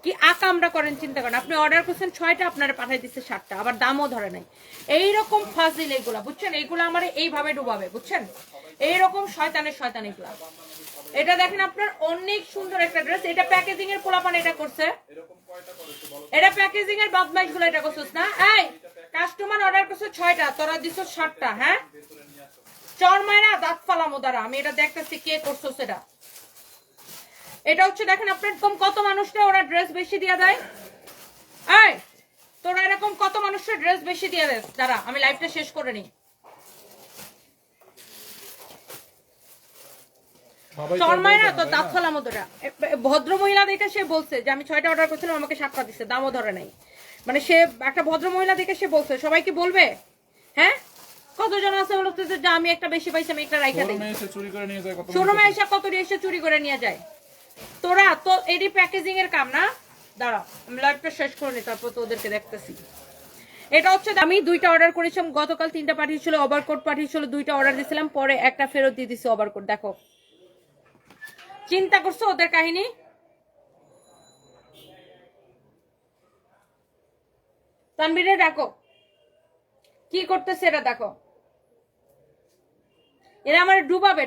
কি আকামরা করেন চিন্তা করেন। আপনি অর্ডার করছেন 6টা, আপনারা পাঠিয়ে দিচ্ছে 7টা, আবার দামও ধরে নাই। এইরকম ফাজিল এগুলা, বুঝছেন? এইগুলো আমার এইভাবে ডুবাবে, বুঝছেন? এইরকম শয়তান এগুলা। এটা দেখেন আপনার অনেক সুন্দর একটা ড্রেস। এটা প্যাকেজিং এর পোলাপান এটা করছে, এটা প্যাকেজিং এর বদমাইশ গুলো এটা করছিস না। এই কাস্টমার অর্ডার করছে 6টা, তোরা দিছ 7টা। হ্যাঁ, চরমায়রা দাঁত ফালামো দ্বারা আমি এটা দেখতেছি কে করছো সেটা। এটা হচ্ছে দেখেন আপনার কত মানুষটা ওরা ড্রেস বেশি দিয়ে দেয়। এই তোরা এরকম কত মানুষের ড্রেস বেশি দিয়ে দেয়। দাঁড়া আমি লাইভটা শেষ করে নিই। চরমায়রা তো দাঁত ফালামো তোরা। ভদ্র মহিলা দেখে সে বলছে যে আমি 6টা অর্ডার করছিলাম, আমাকে 7টা দিচ্ছে, দামও ধরে নাই। মানে সে একটা ভদ্র মহিলা দেখে সে বলছে। সবাই কি বলবে? হ্যাঁ, কতজন আছে বলতে যে আমি একটা বেশি পাইছি আমি একটা রাইখা দিই। শোরুমে এসে কত এসে চুরি করে নিয়ে যায়। তোরা তো এডি প্যাকেজিং এর কাম না। দাঁড়া আমি লাইভটা শেষ করে নি, তারপর তো ওদেরকে দেখতেছি। এটা হচ্ছে আমি 2টা অর্ডার করেছিলাম গতকাল, 3টা পাঠিয়েছিল, ওভারকোট পাঠিয়েছিল, 2টা অর্ডার দিয়েছিলাম, পরে একটা ফেরত দিয়ে দিছি ওভারকোট। দেখো চিন্তা করছো ওদের কাহিনী। তানবীরে দেখো কি করতেছে, এটা দেখো। এরা আমার ডুবাবে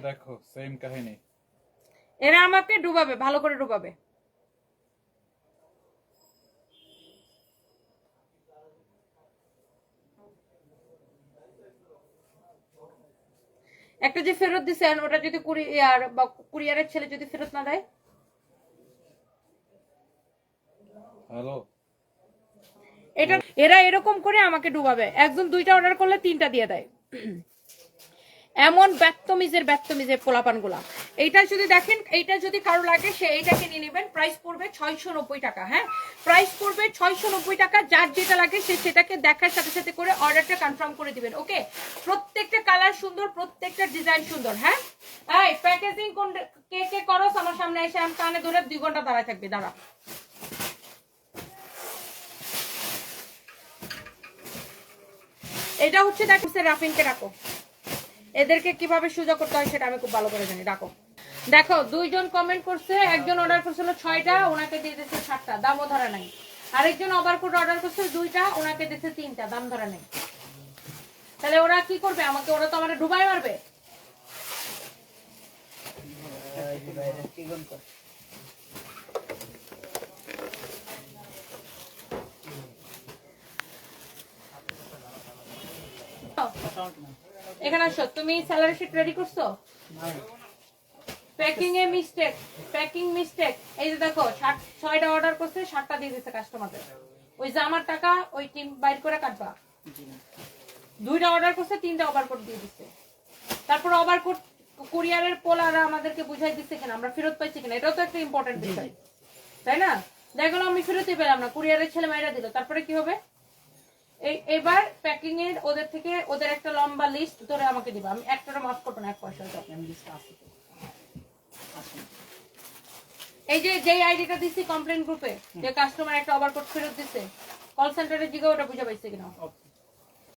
দেখো সেম কাহিনী। এরা আমাকে ডুবাবে, ভালো করে ডুবাবে। একটা যে ফেরত দিছেন ওটা যদি কুরিয়ারের ছেলে যদি ফেরত না দেয়। হ্যালো, এটা এরা এরকম করে আমাকে ডুবাবে। একজন 2টা অর্ডার করলে 3টা দিয়ে দেয়। এমন ব্যক্তমিজের পোলাপান গুলা। এইটা যদি দেখেন, এইটা যদি কারো লাগে সে এইটাকে নিয়ে নেবেন। প্রাইস পড়বে 690 টাকা। হ্যাঁ, প্রাইস পড়বে 690 টাকা। যার যেটা লাগে সে সেটাকে দেখার সাথে সাথে করে অর্ডারটা কনফার্ম করে দিবেন। ওকে, প্রত্যেকটা কালার সুন্দর, প্রত্যেকটা ডিজাইন সুন্দর। হ্যাঁ, এই প্যাকেজিং কোন কে কে করস আমার সামনে এসে আমি কানে ধরে 2 ঘন্টা দাঁড়ায় থাকবে। দাঁড়া, এটা হচ্ছে দেখো রাফিনকে রাখো। এদেরকে কিভাবে সোজা করতে হয় সেটা আমি খুব ভালো করে জানি। রাখো। দেখো 2 জন কমেন্ট করছে, একজন অর্ডার করছিল 6টা, ওনাকে দিয়ে দিচ্ছে 7টা, দামও ধরা নাই। আরেকজন ওভারকোট অর্ডার করছে 2টা, ওনাকে দিচ্ছে 3টা, দাম ধরা নাই। তাহলে ওরা কি করবে আমাকে? ওরা তো আমাকে ডুবাই মারবে। এখানে আসো, তুমি স্যালারি শিট রেডি করছো? Packing a mistake, packing mistake. এই যে দেখো 6টা অর্ডার করছে, 7টা দিয়ে দিচ্ছে কাস্টমারদের। ওই যে আমার টাকা ওই টিম বাইর করে কাটবা। 2টা অর্ডার করছে, 3টা ওভারকোট দিয়ে দিচ্ছে। তারপর ওভারকোট কুরিয়ারের পোলারা আমাদেরকে বুঝাই দিচ্ছে কিনা, আমরা ফেরত পাইছি কিনা, এটাও তো একটা ইম্পর্টেন্ট বিষয়, তাই না? দেখো আমি ফেরতই পেলাম না, কুরিয়ারের ছেলে মাইরা দিল, তারপরে কি হবে? এবার প্যাকিং এর ওদের থেকে ওদের একটা লম্বা লিস্ট ধরে আমাকে দিবা। আমি একটারও মাফ করবো না, 1 পয়সা। এই যে যেই আইডিটা দিছি কমপ্লেইন গ্রুপে, যে কাস্টমার একটা ওভারকোট ফেরত দিছে, কল সেন্টারে জিগা ওটা বুঝা পাইছে কিনা।